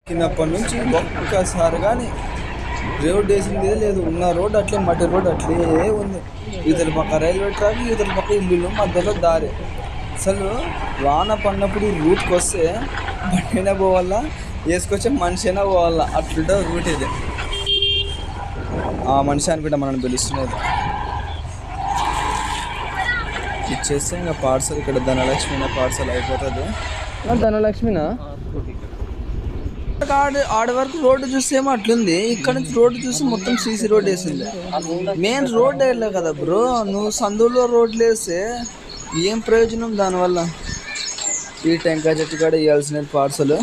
చిన్నప్పటి నుంచి ఒక్కసారి కానీ రోడ్ వేసింది లేదు. ఉన్న రోడ్ అట్లే మట్టి రోడ్ అట్లే ఉంది. ఇతర పక్క రైల్వే ట్రాక్, ఇతర పక్క ఇల్లు, మధ్యలో దారి. అసలు వాన పడినప్పుడు ఈ రూట్కి వస్తే బండి అయినా పోవాలా, వేసుకొచ్చే మనిషి అయినా పోవాలా, అట్లుంటే రూట్ ఇది. ఆ మనిషి అనుకుంటా మనం పిలుస్తున్నది. ఇచ్చేస్తే ఇంకా పార్సల్ ఇక్కడ ధనలక్ష్మినా పార్సల్ అయిపోతుంది. ధనలక్ష్మినా ఆడ వరకు రోడ్డు చూస్తేమో అట్లుంది. ఇక్కడ నుంచి రోడ్డు చూసి మొత్తం సీసీ రోడ్ వేసింది. మెయిన్ రోడ్ వేయలే కదా బ్రో. నువ్వు సందులో రోడ్లు వేస్తే ఏం ప్రయోజనం దానివల్ల? ఈ టెంకాయ చెట్టు కాడ ఇవ్వాల్సిన పార్సల్.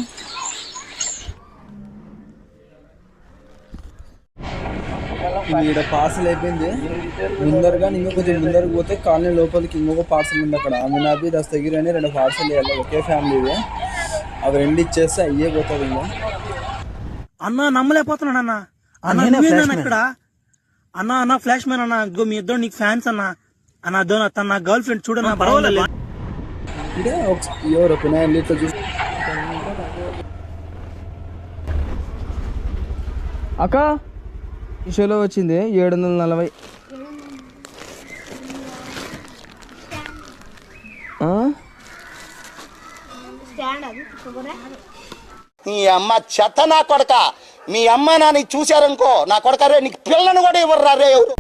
ఇక్కడ పార్సల్ అయిపోయింది. ముందరగా ఇంకా కొంచెం ముందరకు పోతే కాలనీ లోపలికి ఇంకొక పార్సల్ ఉంది. అక్కడ అమినాబి దస్తగిరి అని 2 పార్సల్ ఇవ్వాలి. ఒకే ఫ్యామిలీవి. అవి 2 ఇచ్చేస్తే అయ్యే పోతుంది. ఇంకా అన్న నమ్మలేకపోతున్నాడు అన్న. అన్న ఇక్కడ అన్న అన్న ఫ్లాష్ మ్యాన్ అన్న. మీ ఇద్దరు నీకు ఫ్యాన్స్ అన్న. అన్న తన నా గర్ల్ ఫ్రెండ్ చూడన్నా పర్వాలేదు. ఇదే ఎవరు లీటర్ చూసి అక్క ఈ షోలో వచ్చింది 740. నీ అమ్మ చెత్త నా కొడక. మీ అమ్మ నాన్న చూశారనుకో, నా కొడక రే నీకు పిల్లను కూడా ఇవ్వరు రే ఎవరు.